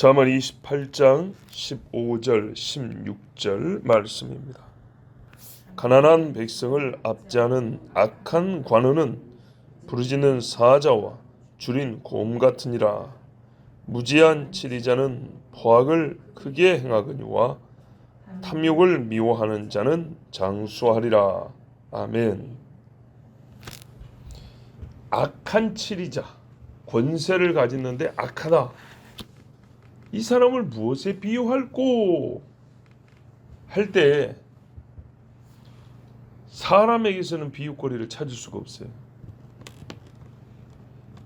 잠언 28장 15절 16절 말씀입니다. 가난한 백성을 압제하는 악한 관원은 부르짖는 사자와 줄인 곰 같으니라. 무지한 치리자는 포악을 크게 행하거니와 탐욕을 미워하는 자는 장수하리라. 아멘. 악한 치리자, 권세를 가졌는데 악하다. 이 사람을 무엇에 비유할꼬? 할 때 사람에게서는 비유거리를 찾을 수가 없어요.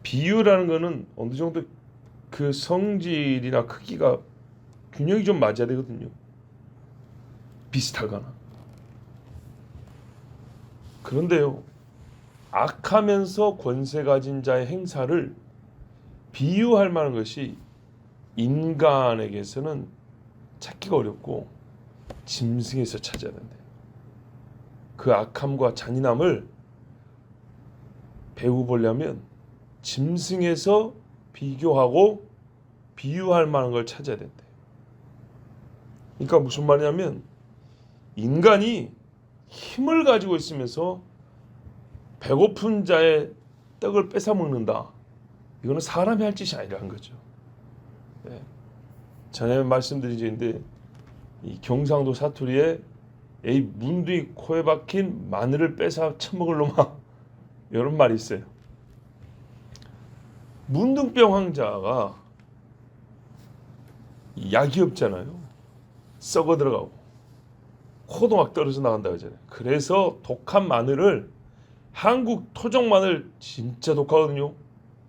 비유라는 것은 어느 정도 그 성질이나 크기가 균형이 좀 맞아야 되거든요. 비슷하거나. 그런데요, 악하면서 권세 가진 자의 행사를 비유할 만한 것이 인간에게서는 찾기가 어렵고 짐승에서 찾아야 된대. 그 악함과 잔인함을 배워보려면 짐승에서 비교하고 비유할 만한 걸 찾아야 된대. 그러니까 무슨 말이냐면 인간이 힘을 가지고 있으면서 배고픈 자의 떡을 뺏어 먹는다. 이거는 사람이 할 짓이 아니라는 거죠. 네. 전에 말씀드린 적인데 이 경상도 사투리에 에이 문둥이 코에 박힌 마늘을 뺏어 처먹을 놈아 이런 말이 있어요. 문둥병 환자가 약이 없잖아요. 썩어 들어가고 코도 막 떨어져 나간다 그러잖아요. 그래서 독한 마늘을 한국 토종 마늘 진짜 독하거든요.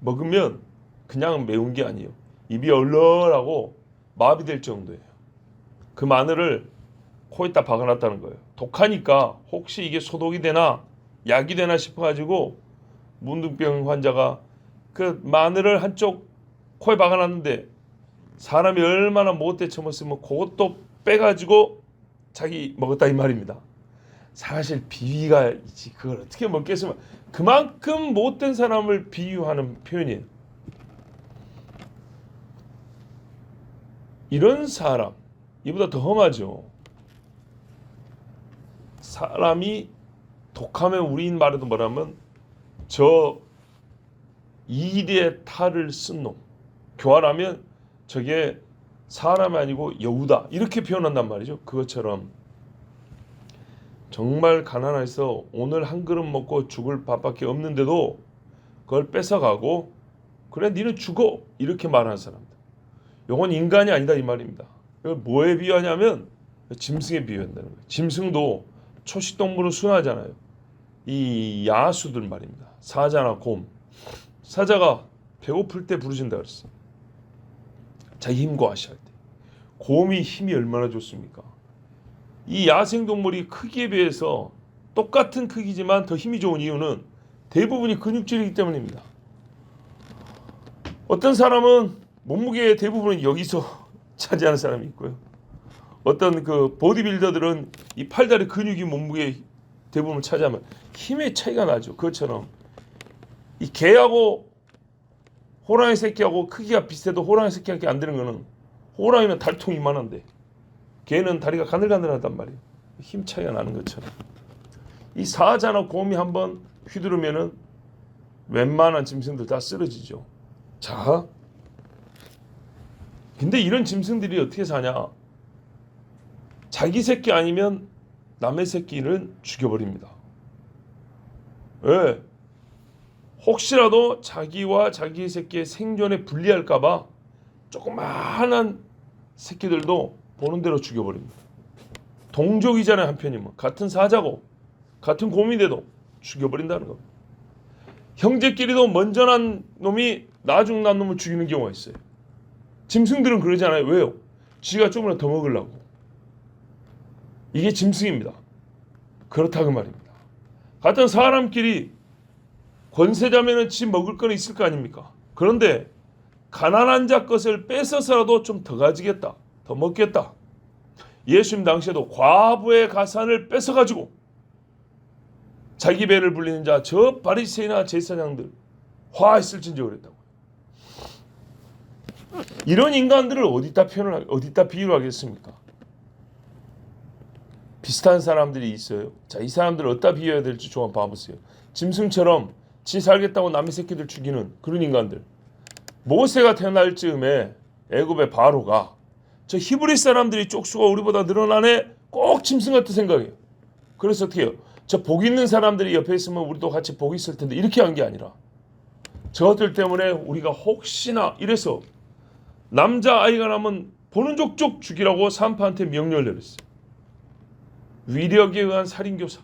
먹으면 그냥 매운 게 아니에요. 입이 얼얼하고 마비될 정도예요. 그 마늘을 코에다 박아놨다는 거예요. 독하니까 혹시 이게 소독이 되나 약이 되나 싶어가지고 문둥병 환자가 그 마늘을 한쪽 코에 박아놨는데 사람이 얼마나 못돼 처먹었으면 그것도 빼가지고 자기 먹었다 이 말입니다. 사실 비위가 있지 그걸 어떻게 먹겠으면 그만큼 못된 사람을 비유하는 표현이에요. 이런 사람 이보다 더 험하죠. 사람이 독하면 우리인 말에도 뭐라면 저 이리의 탈을 쓴 놈. 교활하면 저게 사람이 아니고 여우다 이렇게 표현한단 말이죠. 그것처럼 정말 가난해서 오늘 한 그릇 먹고 죽을 밥밖에 없는데도 그걸 뺏어가고 그래 니는 죽어 이렇게 말하는 사람들. 이건 인간이 아니다 이 말입니다. 이걸 뭐에 비유하냐면 짐승에 비유한다는 거예요. 짐승도 초식동물은 순하잖아요. 이 야수들 말입니다. 사자나 곰. 사자가 배고플 때 부르신다 그랬어. 자기 힘과 아시할 때. 곰이 힘이 얼마나 좋습니까? 이 야생동물이 크기에 비해서 똑같은 크기지만 더 힘이 좋은 이유는 대부분이 근육질이기 때문입니다. 어떤 사람은 몸무게의 대부분은 여기서 차지하는 사람이 있고요. 어떤 그 보디빌더들은 이 팔다리 근육이 몸무게의 대부분을 차지하면 힘의 차이가 나죠. 그것처럼 이 개하고 호랑이 새끼하고 크기가 비슷해도 호랑이 새끼한테 안 되는 거는 호랑이는 다리통이 이만한데 개는 다리가 가늘가늘하단 말이에요. 힘 차이가 나는 것처럼 이 사자나 곰이 한번 휘두르면은 웬만한 짐승들 다 쓰러지죠. 자, 근데 이런 짐승들이 어떻게 사냐? 자기 새끼 아니면 남의 새끼를 죽여버립니다. 왜? 혹시라도 자기와 자기 새끼의 생존에 불리할까봐 조그마한 새끼들도 보는 대로 죽여버립니다. 동족이잖아요 한편이면. 같은 사자고 같은 곰인데도 죽여버린다는 겁니다. 형제끼리도 먼저 난 놈이 나중 난 놈을 죽이는 경우가 있어요. 짐승들은 그러잖아요. 왜요? 지가 조금이라도 더 먹으려고. 이게 짐승입니다. 그렇다고 말입니다. 같은 사람끼리 권세자면은 지 먹을 건 있을 거 아닙니까? 그런데 가난한 자 것을 뺏어서라도 좀 더 가지겠다. 더 먹겠다. 예수님 당시에도 과부의 가산을 뺏어가지고 자기 배를 불리는 자 저 바리새인이나 제사장들 화했을진저 그랬다고. 이런 인간들을 어디다 비유를 하겠습니까? 비슷한 사람들이 있어요. 자, 이 사람들을 어디다 비유해야 될지 좀 한번 봐보세요. 짐승처럼 지 살겠다고 남의 새끼들 죽이는 그런 인간들. 모세가 태어날 즈음에 애굽의 바로가 저 히브리 사람들이 쪽수가 우리보다 늘어나네 꼭 짐승 같은 생각이에요. 그래서 어떻게 해요? 저 복 있는 사람들이 옆에 있으면 우리도 같이 복 있을 텐데 이렇게 한 게 아니라 저것들 때문에 우리가 혹시나 이래서 남자아이가 나면 보는 족족 죽이라고 산파한테 명령을 내렸어요. 위력에 의한 살인교사.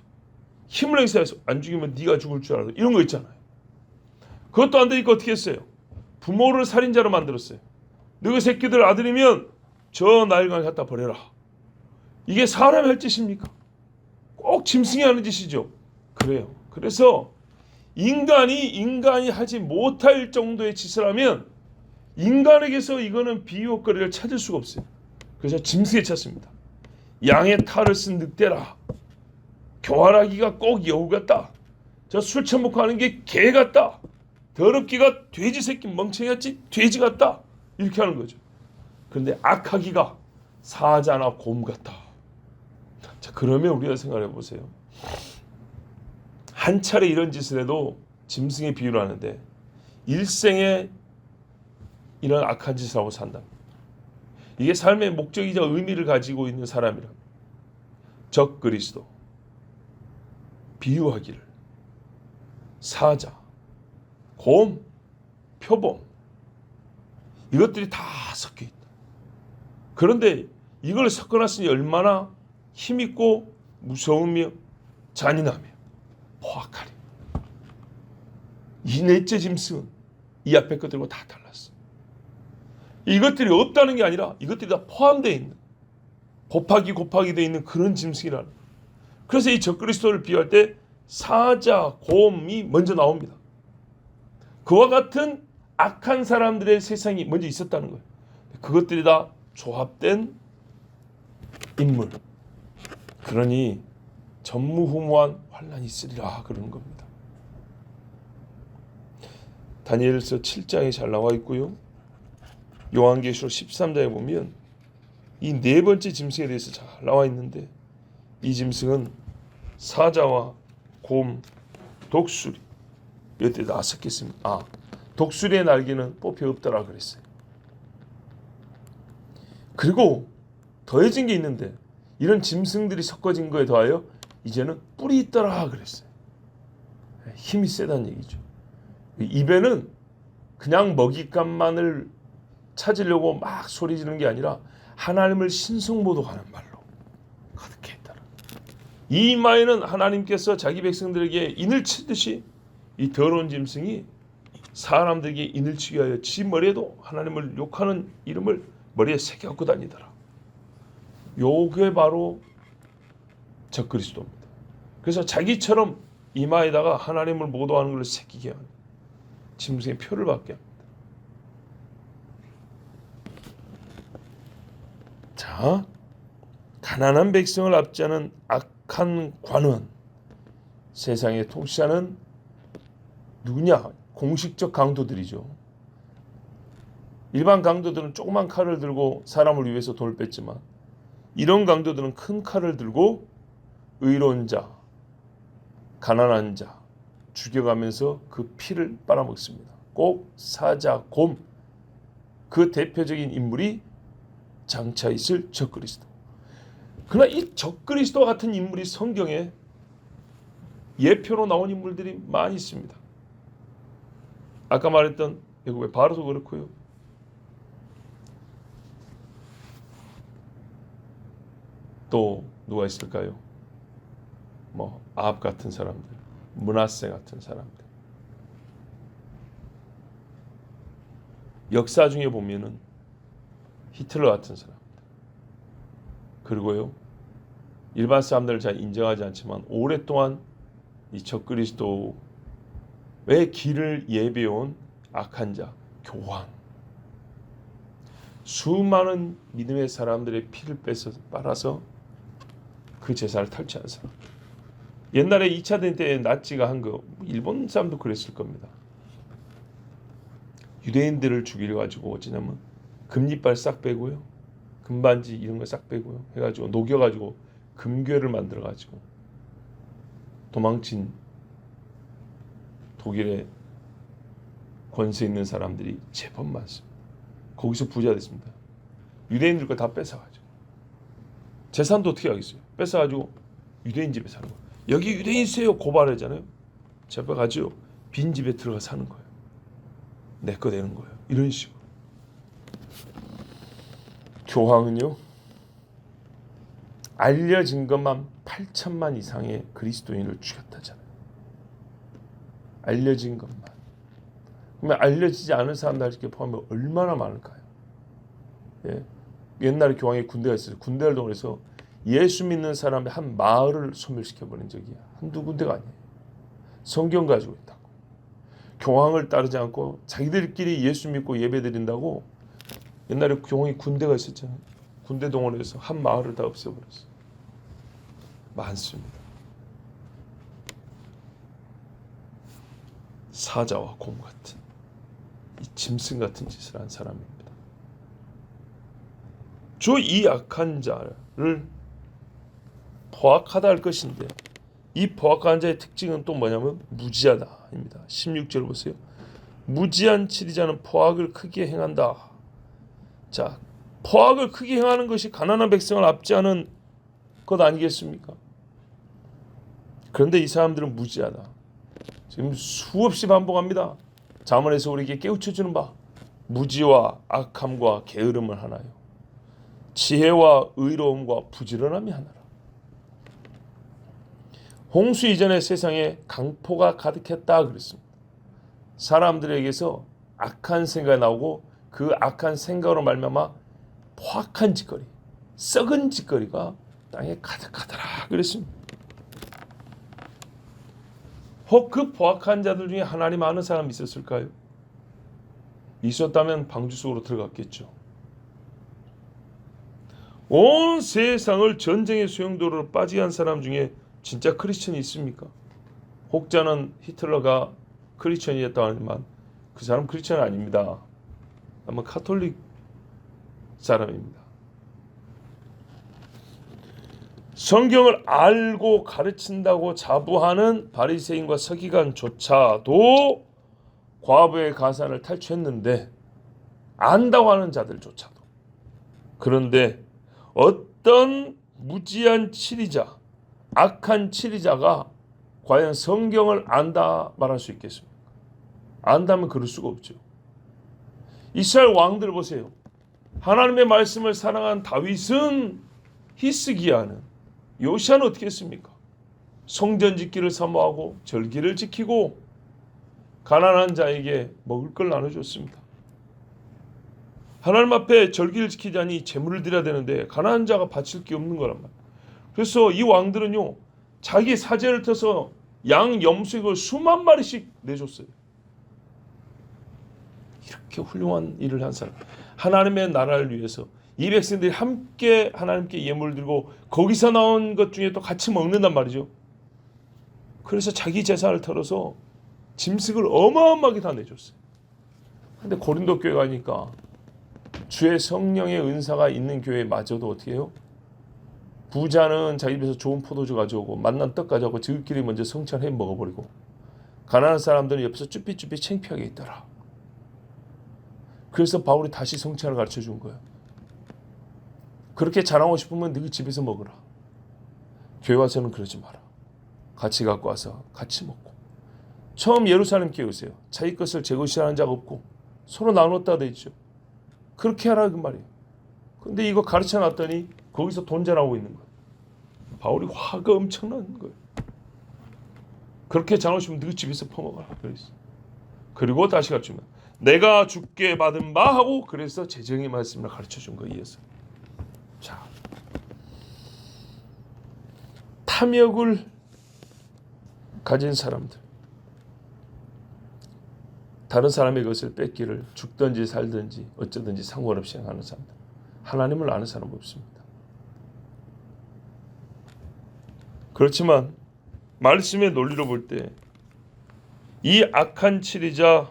힘을 행사해서 안 죽이면 네가 죽을 줄 알아. 이런 거 있잖아요. 그것도 안 되니까 어떻게 했어요? 부모를 살인자로 만들었어요. 너희 새끼들 아들이면 저 나일강에 갖다 버려라. 이게 사람이 할 짓입니까? 꼭 짐승이 하는 짓이죠. 그래요. 그래서 인간이 하지 못할 정도의 짓을 하면 인간에게서 이거는 비유거리를 찾을 수가 없어요. 그래서 짐승에 찾습니다. 양의 탈을 쓴 늑대라. 교활하기가 꼭 여우 같다. 저 술 처먹고 하는 게 개 같다. 더럽기가 돼지 새끼 멍청이같이 돼지 같다. 이렇게 하는 거죠. 그런데 악하기가 사자나 곰 같다. 자, 그러면 우리가 생각해 보세요. 한 차례 이런 짓을 해도 짐승의 비유를 하는데 일생에 이런 악한 짓을 하고 산다. 이게 삶의 목적이자 의미를 가지고 있는 사람이라. 적 그리스도, 비유하기를, 사자, 곰, 표범 이것들이 다 섞여 있다. 그런데 이걸 섞어놨으니 얼마나 힘있고 무서우며 잔인하며 포악하리. 이 넷째 짐승은 이 앞에 것들과 다 달랐어. 이것들이 없다는 게 아니라 이것들이 다 포함되어 있는 곱하기 되어 있는 그런 짐승이라는. 그래서 이 적그리스도를 비유할 때 사자, 곰이 먼저 나옵니다. 그와 같은 악한 사람들의 세상이 먼저 있었다는 거예요. 그것들이 다 조합된 인물. 그러니 전무후무한 환란이 있으리라 그러는 겁니다. 다니엘서 7장에 잘 나와 있고요. 요한계시록 13장에 보면 이 네 번째 짐승에 대해서 잘 나와 있는데 이 짐승은 사자와 곰, 독수리 이것들이 다 섞였습니다. 독수리의 날개는 뽑혀 없더라 그랬어요. 그리고 더해진 게 있는데 이런 짐승들이 섞어진 거에 더하여 이제는 뿔이 있더라 그랬어요. 힘이 세다는 얘기죠. 입에는 그냥 먹잇감만을 찾으려고 막 소리 지르는 게 아니라 하나님을 신성모독하는 말로 가득해 있다. 이 이마에는 하나님께서 자기 백성들에게 인을 치듯이 이 더러운 짐승이 사람들에게 인을 치게 하여 지 머리에도 하나님을 욕하는 이름을 머리에 새겨갖고 다니더라. 요게 바로 적그리스도입니다. 그래서 자기처럼 이마에다가 하나님을 모독하는 걸 새기게 하는 짐승의 표를 받게 합니다. 자, 가난한 백성을 압제하는 악한 관원, 세상에 통치하는 누구냐? 공식적 강도들이죠. 일반 강도들은 조그만 칼을 들고 사람을 위해서 돈을 뺐지만 이런 강도들은 큰 칼을 들고 의로운 자, 가난한 자 죽여가면서 그 피를 빨아먹습니다. 꼭 사자, 곰, 그 대표적인 인물이 장차 있을 적그리스도. 그러나 이 적그리스도 같은 인물이 성경에 예표로 나온 인물들이 많이 있습니다. 아까 말했던 애굽의 바로도 그렇고요. 또 누가 있을까요? 아합 같은 사람들, 므낫세 같은 사람들. 역사 중에 보면은 히틀러 같은 사람들. 그리고요. 일반 사람들을 잘 인정하지 않지만 오랫동안 이 적그리스도의 길을 예배해온 악한 자, 교황. 수많은 믿음의 사람들의 피를 빨아서 그 제사를 탈취한 사람. 옛날에 2차 대전 때 나치가 한 거 일본 사람도 그랬을 겁니다. 유대인들을 죽이려 가지고 어찌냐면 금리빨 싹 빼고요. 금반지 이런 거 싹 빼고요. 해가지고 녹여가지고 금괴를 만들어가지고 도망친 독일의 권세 있는 사람들이 제법 많습니다. 거기서 부자 됐습니다. 유대인들 거 다 뺏어가지고 재산도 어떻게 하겠어요? 뺏어가지고 유대인 집에 사는 거예요. 여기 유대인 있어요 고발하잖아요. 잡아가지고 빈 집에 들어가 사는 거예요. 내 거 되는 거예요. 이런 식으로. 교황은요, 알려진 것만 8천만 이상의 그리스도인을 죽였다잖아요. 알려진 것만. 그러면 알려지지 않은 사람들 이렇게 포함하면 얼마나 많을까요? 예. 옛날에 교황이 군대가 있어요. 군대 활동을 해서 예수 믿는 사람의 한 마을을 소멸시켜버린 적이 한두 군데가 아니에요. 성경 가지고 있다고. 교황을 따르지 않고 자기들끼리 예수 믿고 예배드린다고 옛날에 교황이 군대가 있었잖아요. 군대 동원해서 한 마을을 다 없애버렸어요. 많습니다. 사자와 곰 같은 이 짐승 같은 짓을 한 사람입니다. 주 이 악한 자를 포악하다 할 것인데 이 포악한 자의 특징은 또 뭐냐면 무지하다입니다. 16절 보세요. 무지한 치리자는 포악을 크게 행한다. 자, 포악을 크게 행하는 것이 가난한 백성을 압제하는 것 아니겠습니까? 그런데 이 사람들은 무지하다. 지금 수없이 반복합니다. 잠언에서 우리에게 깨우쳐주는 바 무지와 악함과 게으름을 하나요. 지혜와 의로움과 부지런함이 하나라. 홍수 이전의 세상에 강포가 가득했다 그랬습니다. 사람들에게서 악한 생각이 나오고 그 악한 생각으로 말미암아 포악한 짓거리, 썩은 짓거리가 땅에 가득하더라 그랬습니다. 혹 그 포악한 자들 중에 하나님 아는 사람이 있었을까요? 있었다면 방주 속으로 들어갔겠죠. 온 세상을 전쟁의 수용도로로 빠지게 한 사람 중에 진짜 크리스천이 있습니까? 혹자는 히틀러가 크리스천이었다고 하지만 그 사람 크리스천 아닙니다. 아마 카톨릭 사람입니다. 성경을 알고 가르친다고 자부하는 바리새인과 서기관조차도 과부의 가산을 탈취했는데 안다고 하는 자들조차도. 그런데 어떤 무지한 치리자, 악한 치리자가 과연 성경을 안다 말할 수 있겠습니까? 안다면 그럴 수가 없죠. 이스라엘 왕들 보세요. 하나님의 말씀을 사랑한 다윗은 히스기야는, 요시아는 어떻게 했습니까? 성전 짓기를 사모하고 절기를 지키고 가난한 자에게 먹을 걸 나눠줬습니다. 하나님 앞에 절기를 지키자니 제물을 드려야 되는데 가난한 자가 바칠 게 없는 거란 말이에요. 그래서 이 왕들은요, 자기 사제를 터서 양, 염소를 수만 마리씩 내줬어요. 이렇게 훌륭한 일을 한 사람, 하나님의 나라를 위해서 이 백성들이 함께 하나님께 예물을 드리고 거기서 나온 것 중에 또 같이 먹는단 말이죠. 그래서 자기 재산을 털어서 짐승을 어마어마하게 다 내줬어요. 근데 고린도 교회 가니까 주의 성령의 은사가 있는 교회마저도 어떻게 해요? 부자는 자기 집에서 좋은 포도주 가져오고 맛난 떡 가져오고 지들끼리 먼저 성찬해 먹어버리고 가난한 사람들은 옆에서 쭈삣쭈삣 창피하게 있더라. 그래서 바울이 다시 성찬을 가르쳐 준 거예요. 그렇게 자랑하고 싶으면 너희 집에서 먹으라. 교회 와서는 그러지 마라. 같이 갖고 와서 같이 먹고. 처음 예루살렘 교회 오세요. 자기 것을 제 것이라는 자가 없고 서로 나눴다 돼 있죠. 그렇게 하라 그 말이에요. 근데 이거 가르쳐 놨더니 거기서 돈 자랑하고 있는 거예요. 바울이 화가 엄청난 거예요. 그렇게 자랑하고 싶으면 너희 집에서 퍼먹어라. 그랬어. 그리고 다시 가르치면 내가 주께 받은 바 하고 그래서 재정의 말씀을 가르쳐 준 거예요. 이어서. 자, 탐욕을 가진 사람들, 다른 사람의 것을 뺏기를 죽든지 살든지 어쩌든지 상관없이 하는 사람들, 하나님을 아는 사람 없습니다. 그렇지만 말씀의 논리로 볼 때 이 악한 치리자,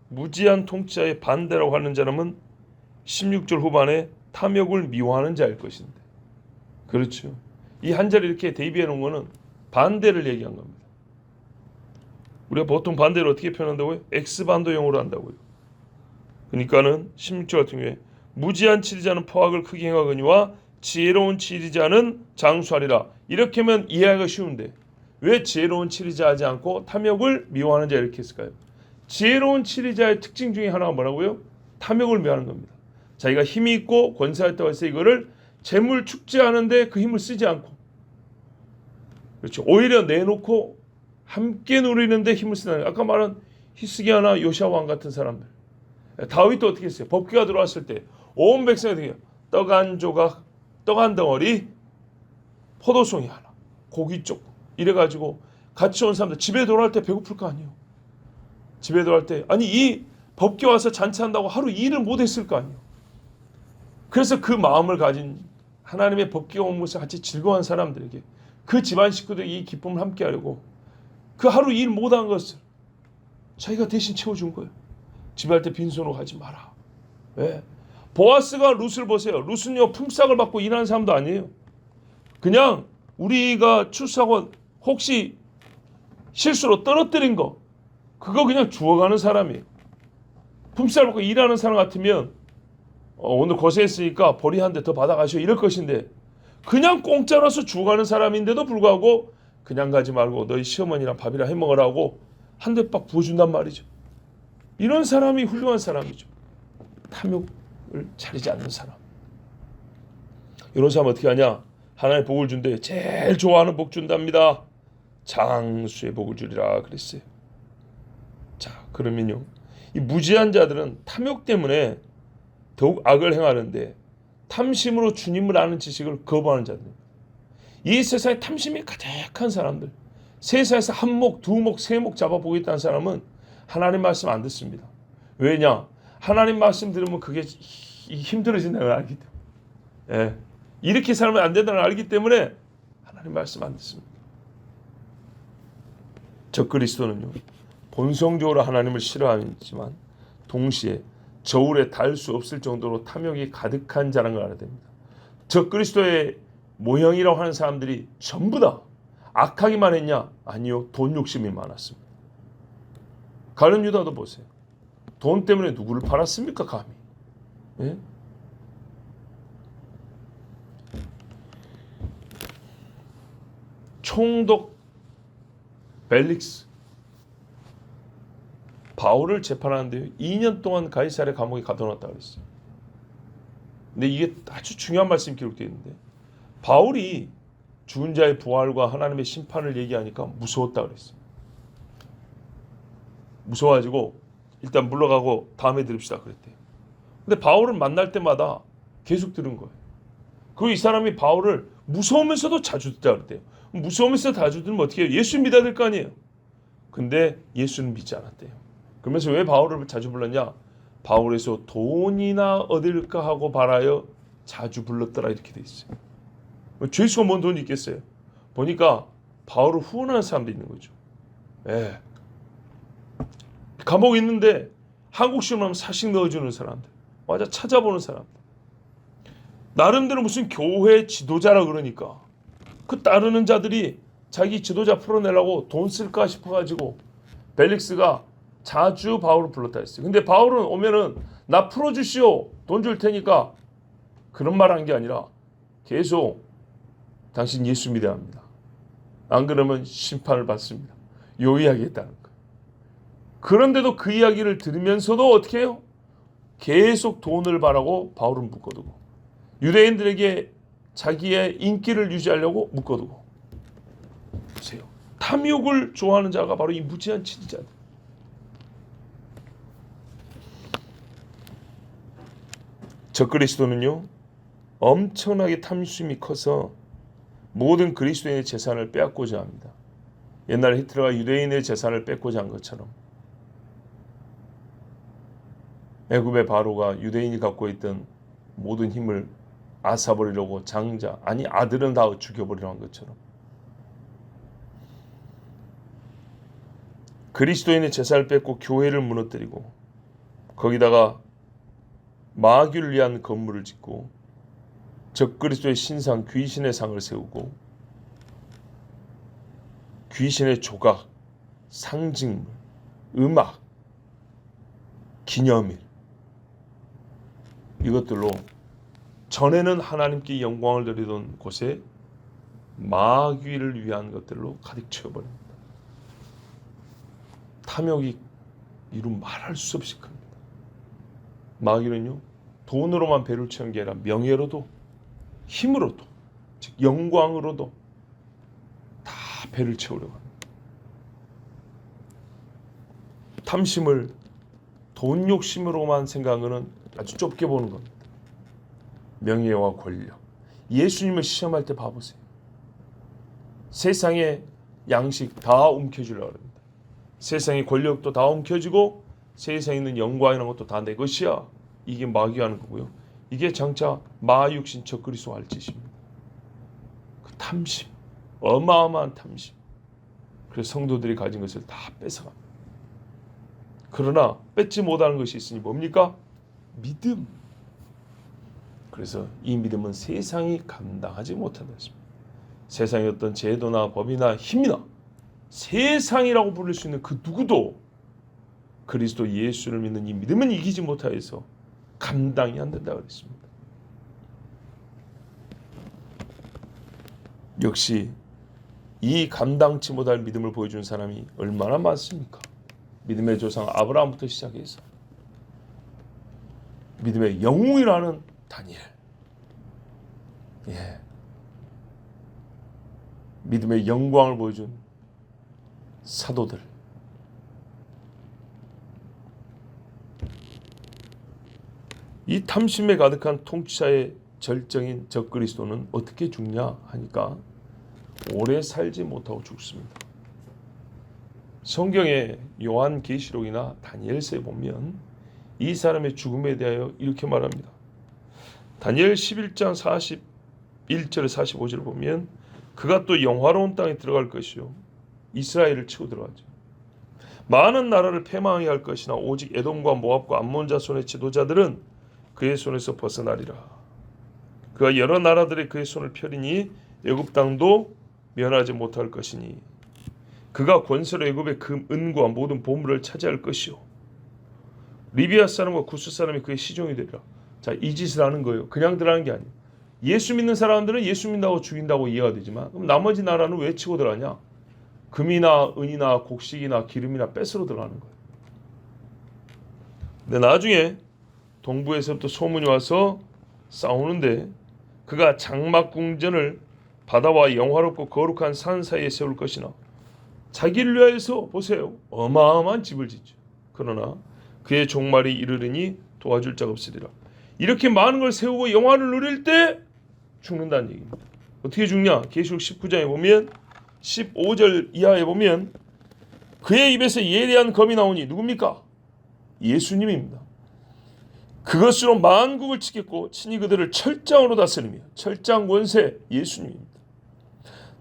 무지한 통치자의 반대라고 하는 사람은 16절 후반에 탐욕을 미워하는 자일 것인데. 그렇죠. 이 한 자리 이렇게 대비해 놓은 거는 반대를 얘기한 겁니다. 우리가 보통 반대를 어떻게 표현한다고요? X반도형으로 한다고요. 그러니까는 16절 같은 경우에 무지한 치리자는 포악을 크게 행하거니와 지혜로운 치리자는 장수하리라. 이렇게 하면 이해하기가 쉬운데 왜 지혜로운 치리자 하지 않고 탐욕을 미워하는 자 이렇게 했을까요? 지혜로운 치리자의 특징 중에 하나가 뭐라고요? 탐욕을 미워하는 겁니다. 자기가 힘이 있고 권세했다고 해서 이거를 재물 축제하는데 그 힘을 쓰지 않고, 그렇죠. 오히려 내놓고 함께 누리는데 힘을 쓰는, 아까 말한 히스기야나 요시야 왕 같은 사람들. 다윗도 어떻게 했어요? 법궤가 들어왔을 때 온 백성이 어떻게 해요? 떡 한 조각, 떡 한 덩어리, 포도송이 하나, 고기 쪽 이래가지고 같이 온 사람들 집에 돌아올 때 배고플 거 아니에요. 집에 돌아올 때 아니 이 법궤 와서 잔치한다고 하루 일을 못했을 거 아니에요. 그래서 그 마음을 가진 하나님의 법궤가 온 것을 같이 즐거워한 사람들에게 그 집안 식구들이 이 기쁨을 함께 하려고 그 하루 일 못한 것을 자기가 대신 채워준 거예요. 집에 할 때 빈손으로 가지 마라. 왜? 보아스가 룻을 보세요. 룻은요 품삯을 받고 일하는 사람도 아니에요. 그냥 우리가 출사하고 혹시 실수로 떨어뜨린 거 그거 그냥 주워가는 사람이에요. 품삯을 받고 일하는 사람 같으면 오늘 고생했으니까 보리 한 대 더 받아가시오 이럴 것인데 그냥 공짜로서 주워가는 사람인데도 불구하고 그냥 가지 말고 너희 시어머니랑 밥이랑 해먹으라고 한 대 빡 부어준단 말이죠. 이런 사람이 훌륭한 사람이죠. 탐욕을 차리지 않는 사람. 이런 사람 어떻게 하냐? 하나님의 복을 준대. 제일 좋아하는 복 준답니다. 장수의 복을 주리라 그랬어요. 자, 그러면요. 이 무지한 자들은 탐욕 때문에 더욱 악을 행하는데 탐심으로 주님을 아는 지식을 거부하는 자들입니다. 이 세상에 탐심이 가득한 사람들, 세상에서 한 목, 두 목, 세 목 잡아보겠다는 사람은 하나님 말씀 안 듣습니다. 왜냐? 하나님 말씀 들으면 그게 힘들어진다는 걸 알기 때문에. 예. 이렇게 살면 안 된다는 걸 알기 때문에 하나님 말씀 안 듣습니다. 적그리스도는요. 본성적으로 하나님을 싫어하지만 동시에 저울에 달 수 없을 정도로 탐욕이 가득한 자라는 걸 알아야 됩니다. 적그리스도의 모형이라고 하는 사람들이 전부 다 악하기만 했냐? 아니요. 돈 욕심이 많았습니다. 가룟 유다도 보세요. 돈 때문에 누구를 팔았습니까? 감히. 예? 총독 벨릭스 바울을 재판하는데요. 2년 동안 가이사랴 감옥에 가둬놨다고 그랬어요. 근데 이게 아주 중요한 말씀이 기록되어 있는데 바울이 죽은 자의 부활과 하나님의 심판을 얘기하니까 무서웠다 그랬어요. 무서워가지고 일단 물러가고 다음에 들읍시다 그랬대요. 근데 바울을 만날 때마다 계속 들은 거예요. 그리고 이 사람이 바울을 무서우면서도 자주 듣자 그랬대요. 무서우면서 자주 들으면 어떻게 해요? 예수 믿어야 될 거 아니에요. 근데 예수는 믿지 않았대요. 그러면서 왜 바울을 자주 불렀냐? 바울에서 돈이나 얻을까 하고 바라여 자주 불렀더라 이렇게 돼 있어요. 죄수가 뭔 돈이 있겠어요? 보니까 바울을 후원하는 사람도 있는 거죠. 예. 감옥에 있는데 한국식으로 하면 사식 넣어주는 사람들, 맞아 찾아보는 사람들, 나름대로 무슨 교회 지도자라 그러니까 그 따르는 자들이 자기 지도자 풀어내려고 돈 쓸까 싶어가지고 벨릭스가 자주 바울을 불렀다 했어요. 근데 바울은 오면은 나 풀어주시오 돈 줄 테니까 그런 말 한 게 아니라 계속 당신 예수 믿어야 합니다. 안 그러면 심판을 받습니다. 요 이야기 했다는 거예요. 그런데도 그 이야기를 들으면서도 어떻게 해요? 계속 돈을 바라고 바울은 묶어두고 유대인들에게 자기의 인기를 유지하려고 묶어두고. 보세요. 탐욕을 좋아하는 자가 바로 이 무지한 치리자들. 적그리스도는요. 엄청나게 탐심이 커서 모든 그리스도인의 재산을 빼앗고자 합니다. 옛날에 히틀러가 유대인의 재산을 뺏고자 한 것처럼 애굽의 바로가 유대인이 갖고 있던 모든 힘을 앗아버리려고 장자, 아니 아들은 다 죽여버리려 한 것처럼 그리스도인의 재산을 뺏고 교회를 무너뜨리고 거기다가 마귀를 위한 건물을 짓고 적그리스도의 신상 귀신의 상을 세우고 귀신의 조각, 상징물, 음악, 기념일 이것들로 전에는 하나님께 영광을 드리던 곳에 마귀를 위한 것들로 가득 채워버립니다. 탐욕이 이루 말할 수 없이 큽니다. 마귀는요, 돈으로만 배를 채운 게 아니라 명예로도 힘으로도 즉 영광으로도 다 배를 채우려고 합니다. 탐심을 돈 욕심으로만 생각하는 아주 좁게 보는 겁니다. 명예와 권력. 예수님을 시험할 때 봐보세요. 세상의 양식 다 움켜주려고 합니다. 세상의 권력도 다 움켜쥐고 세상에 있는 영광이라는 것도 다 내 것이야. 이게 마귀가 하는 거고요. 이게 장차 마육신 적그리스도 할 짓입니다. 그 탐심, 어마어마한 탐심. 그래서 성도들이 가진 것을 다 뺏어갑니다. 그러나 뺏지 못하는 것이 있으니 뭡니까? 믿음. 그래서 이 믿음은 세상이 감당하지 못한다 했습니다. 세상의 어떤 제도나 법이나 힘이나 세상이라고 부를 수 있는 그 누구도 그리스도 예수를 믿는 이 믿음은 이기지 못하여서 감당이 안 된다고 그랬습니다. 역시 이 감당치 못할 믿음을 보여준 사람이 얼마나 많습니까? 믿음의 조상 아브라함부터 시작해서 믿음의 영웅이라는 다니엘, 믿음의 영광을 보여준 사도들, 이 탐심에 가득한 통치자의 절정인 적그리스도는 어떻게 죽냐 하니까 오래 살지 못하고 죽습니다. 성경의 요한계시록이나 다니엘서에 보면 이 사람의 죽음에 대하여 이렇게 말합니다. 다니엘 11장 41절에 45절을 보면 그가 또 영화로운 땅에 들어갈 것이요 이스라엘을 치고 들어가죠. 많은 나라를 패망하게 할 것이나 오직 에돔과 모압과 암몬 자손의 지도자들은 그의 손에서 벗어나리라. 그가 여러 나라들의 그의 손을 펴리니 애굽 땅도 면하지 못할 것이니 그가 권세로 애굽의 은과 모든 보물을 차지할 것이요 리비아 사람과 구스 사람이 그의 시종이 되리라. 자, 이 짓을 하는 거예요. 그냥 들어가는 게 아니에요. 예수 믿는 사람들은 예수 믿는다고 죽인다고 이해가 되지만 그럼 나머지 나라는 왜 치고 들어가냐? 금이나 은이나 곡식이나 기름이나 뺏으러 들어가는 거예요. 근데 나중에 동부에서부터 소문이 와서 싸우는데 그가 장막궁전을 바다와 영화롭고 거룩한 산 사이에 세울 것이나 자기를 위하여서 보세요. 어마어마한 집을 짓죠. 그러나 그의 종말이 이르르니 도와줄 자가 없으리라. 이렇게 많은 걸 세우고 영화를 누릴 때 죽는다는 얘기입니다. 어떻게 죽냐? 계시록 19장에 보면 15절 이하에 보면 그의 입에서 예리한 검이 나오니 누굽니까? 예수님입니다. 그것으로 만국을 치겠고 친히 그들을 철장으로 다스리며 철장 권세 예수님입니다.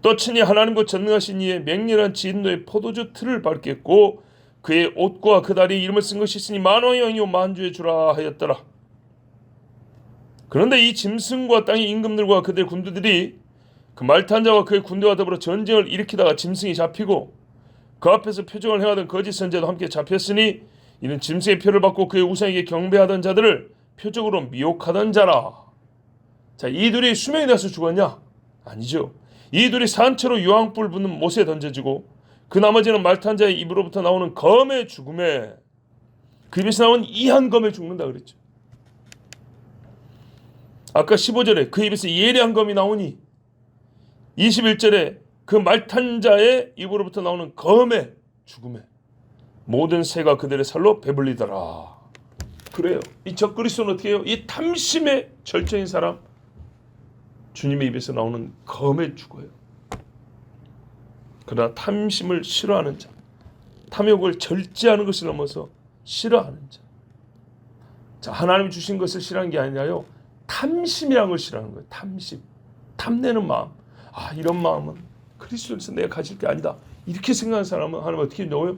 또 친히 하나님과 전능하신 이의 맹렬한 진노의 포도주 틀을 밟겠고 그의 옷과 그 다리에 이름을 쓴 것이 있으니 만왕의 왕이요 만주의 주라 하였더라. 그런데 이 짐승과 땅의 임금들과 그들의 군대들이 그 말탄 자와 그의 군대와 더불어 전쟁을 일으키다가 짐승이 잡히고 그 앞에서 표적을 행하던 거짓 선지자도 함께 잡혔으니 이는 짐승의 표를 받고 그의 우상에게 경배하던 자들을 표적으로 미혹하던 자라. 자, 이 둘이 수명이 돼서 죽었냐? 아니죠. 이 둘이 산채로 유황불 붙는 못에 던져지고 그 나머지는 말탄 자의 입으로부터 나오는 검의 죽음에 그 입에서 나온 이한 검에 죽는다 그랬죠. 아까 15절에 그 입에서 예리한 검이 나오니 21절에 그 말탄 자의 입으로부터 나오는 검의 죽음에 모든 새가 그들의 살로 배불리더라. 그래요. 이 적그리스도는 어떻게 해요? 이 탐심의 절정인 사람 주님의 입에서 나오는 검에 죽어요. 그러나 탐심을 싫어하는 자, 탐욕을 절제하는 것을 넘어서 싫어하는 자. 자, 하나님이 주신 것을 싫어하는 게 아니라요. 탐심이라는 걸 싫어하는 거예요. 탐심. 탐내는 마음. 아, 이런 마음은 그리스도에서 내가 가질 게 아니다. 이렇게 생각하는 사람은 하나님 어떻게 넣어요?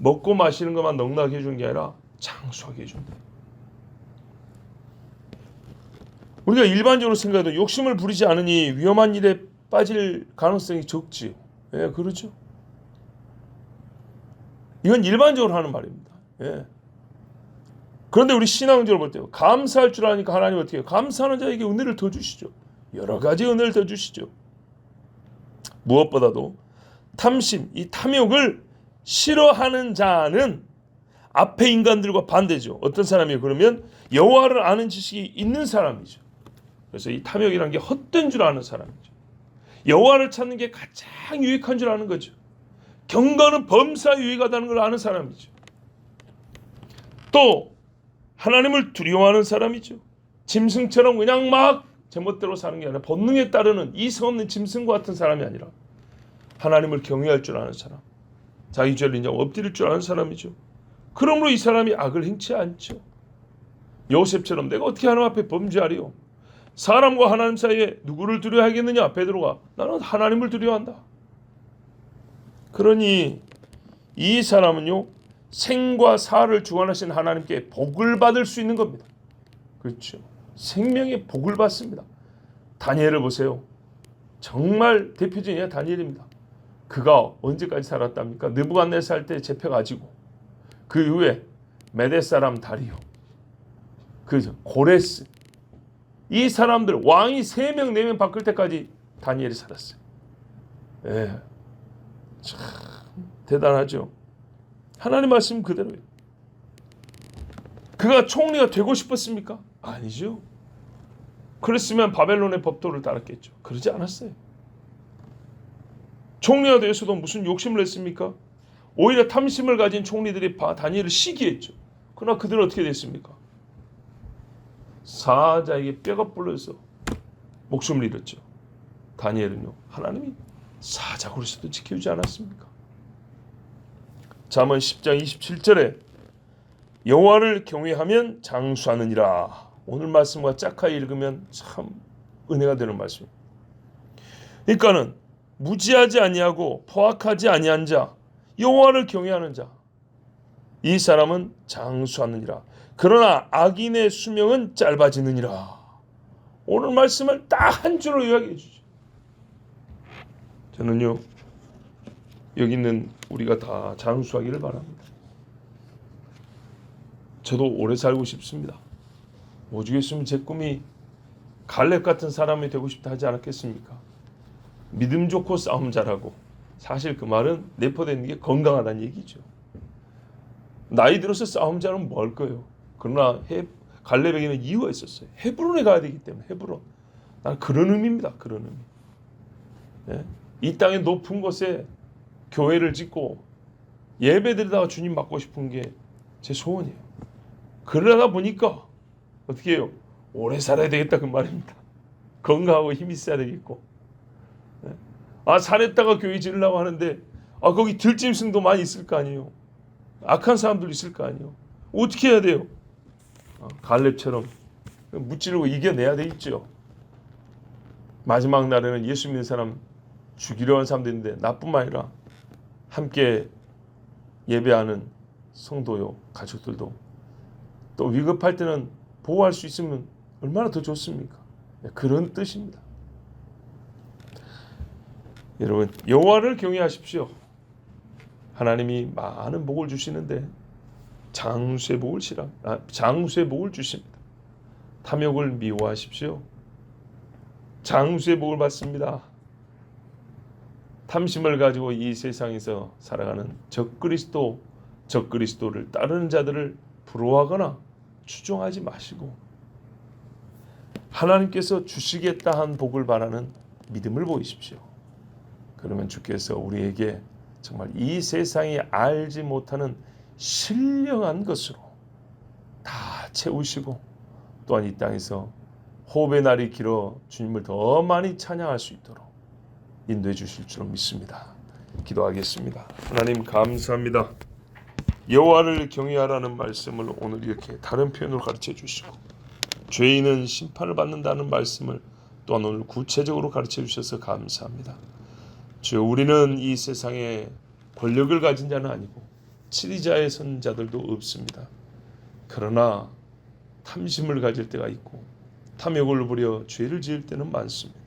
먹고 마시는 것만 넉넉하게 해주는 게 아니라 장수하게 해준다. 우리가 일반적으로 생각해도 욕심을 부리지 않으니 위험한 일에 빠질 가능성이 적지요. 예, 그렇죠. 이건 일반적으로 하는 말입니다. 예. 그런데 우리 신앙적으로 볼 때 감사할 줄 아니까 하나님 어떻게 해요? 감사하는 자에게 은혜를 더 주시죠. 여러 가지 은혜를 더 주시죠. 무엇보다도 탐심, 이 탐욕을 싫어하는 자는 앞에 인간들과 반대죠. 어떤 사람이에요? 그러면 여호와를 아는 지식이 있는 사람이죠. 그래서 이 탐욕이라는 게 헛된 줄 아는 사람이죠. 여호와를 찾는 게 가장 유익한 줄 아는 거죠. 경건은 범사 유익하다는 걸 아는 사람이죠. 또 하나님을 두려워하는 사람이죠. 짐승처럼 그냥 막 제멋대로 사는 게 아니라 본능에 따르는 이성 없는 짐승과 같은 사람이 아니라 하나님을 경외할 줄 아는 사람, 자기 죄를 인정하고 엎드릴 줄 아는 사람이죠. 그러므로 이 사람이 악을 행치 않죠. 요셉처럼 내가 어떻게 하나님 앞에 범죄하리요? 사람과 하나님 사이에 누구를 두려워하겠느냐? 베드로가 나는 하나님을 두려워한다. 그러니 이 사람은요, 생과 사를 주관하신 하나님께 복을 받을 수 있는 겁니다. 그렇죠. 생명의 복을 받습니다. 다니엘을 보세요. 정말 대표적인 다니엘입니다. 그가 언제까지 살았답니까? 느부갓네살 살 때 잡혀가지고 그 이후에 메대 사람 다리오, 그 고레스, 이 사람들 왕이 3명 4명 바뀔 때까지 다니엘이 살았어요. 예, 참 대단하죠. 하나님 말씀 그대로예요. 그가 총리가 되고 싶었습니까? 아니죠. 그랬으면 바벨론의 법도를 따랐겠죠. 그러지 않았어요. 총리가 되어서도 무슨 욕심을 했습니까? 오히려 탐심을 가진 총리들이 다니엘을 시기했죠. 그러나 그들은 어떻게 됐습니까? 사자에게 뼈가 불러서 목숨을 잃었죠. 다니엘은요, 하나님이 사자굴에서도 지켜주지 않았습니까? 잠언 10장 27절에 여호와를 경외하면 장수하느니라. 오늘 말씀과 짝하게 읽으면 참 은혜가 되는 말씀입니다. 그러니까는 무지하지 아니하고 포악하지 아니한 자, 여호와를 경외하는 자, 이 사람은 장수하느니라. 그러나 악인의 수명은 짧아지느니라. 오늘 말씀을 딱 한 줄로 요약해 주죠. 저는요, 여기 있는 우리가 다 장수하기를 바랍니다. 저도 오래 살고 싶습니다. 오죽했으면 제 꿈이 갈렙 같은 사람이 되고 싶다 하지 않았겠습니까? 믿음 좋고 싸움 잘하고. 사실 그 말은 내포되는 게 건강하다는 얘기죠. 나이 들어서 싸움 잘하면 뭘 거예요. 그러나 갈렙에게는 이유가 있었어요. 헤브론에 가야 되기 때문에. 헤브론. 난 그런 의미입니다. 그런 의미. 예? 이 땅의 높은 곳에 교회를 짓고 예배드리다가 주님 맡고 싶은 게 제 소원이에요. 그러다 보니까 어떻게 해요? 오래 살아야 되겠다 그 말입니다. 건강하고 힘이 있어야 되겠고. 살했다가 교회 지으려고 하는데 거기 들짐승도 많이 있을 거 아니에요. 악한 사람들 있을 거 아니에요. 어떻게 해야 돼요? 갈렙처럼 무찌르고 이겨내야 되겠죠. 마지막 날에는 예수 믿는 사람 죽이려 하는 사람도 있는데 나뿐만 아니라 함께 예배하는 성도요, 가족들도 또 위급할 때는 보호할 수 있으면 얼마나 더 좋습니까? 그런 뜻입니다. 여러분, 여호와를 경외하십시오. 하나님이 많은 복을 주시는데 장수의 복을 주십니다. 탐욕을 미워하십시오. 장수의 복을 받습니다. 탐심을 가지고 이 세상에서 살아가는 적그리스도를 따르는 자들을 부러워하거나 추종하지 마시고 하나님께서 주시겠다 한 복을 바라는 믿음을 보이십시오. 그러면 주께서 우리에게 정말 이 세상이 알지 못하는 신령한 것으로 다 채우시고 또한 이 땅에서 호흡의 날이 길어 주님을 더 많이 찬양할 수 있도록 인도해 주실 줄 믿습니다. 기도하겠습니다. 하나님 감사합니다. 여호와를 경외하라는 말씀을 오늘 이렇게 다른 표현으로 가르쳐 주시고 죄인은 심판을 받는다는 말씀을 또한 오늘 구체적으로 가르쳐 주셔서 감사합니다. 주여, 우리는 이 세상에 권력을 가진 자는 아니고 치리자의 선자들도 없습니다. 그러나 탐심을 가질 때가 있고 탐욕을 부려 죄를 지을 때는 많습니다.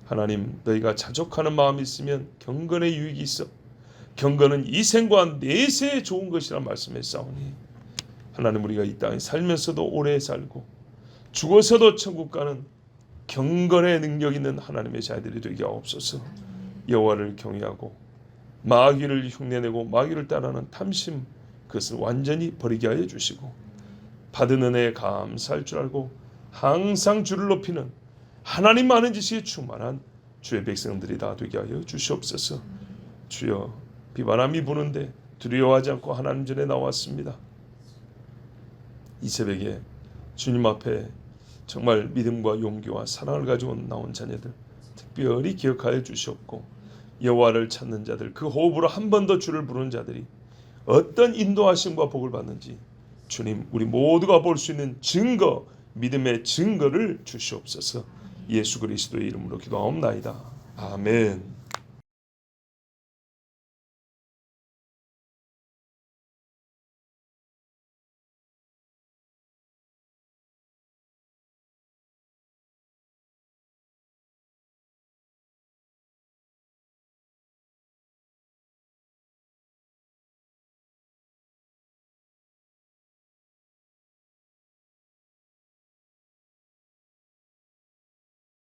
하나님, 너희가 자족하는 마음이 있으면 경건의 유익이 있어 경건은 이 생과 내세에 좋은 것이라 말씀했사오니 하나님, 우리가 이 땅에 살면서도 오래 살고 죽어서도 천국 가는 경건의 능력 있는 하나님의 자녀들이 되게 하옵소서. 여호와를 경외하고 마귀를 흉내내고 마귀를 따르는 탐심, 그것을 완전히 버리게 하여 주시고 받은 은혜에 감사할 줄 알고 항상 주를 높이는 하나님 많은 지식에 충만한 주의 백성들이 다 되게 하여 주시옵소서. 주여, 비바람이 부는데 두려워하지 않고 하나님 전에 나왔습니다. 이 새벽에 주님 앞에 정말 믿음과 용기와 사랑을 가지고 나온 자녀들 특별히 기억하여 주시옵고, 여호와를 찾는 자들, 그 호흡으로 한 번 더 주를 부르는 자들이 어떤 인도하심과 복을 받는지 주님, 우리 모두가 볼 수 있는 증거, 믿음의 증거를 주시옵소서. 예수 그리스도의 이름으로 기도하옵나이다. 아멘.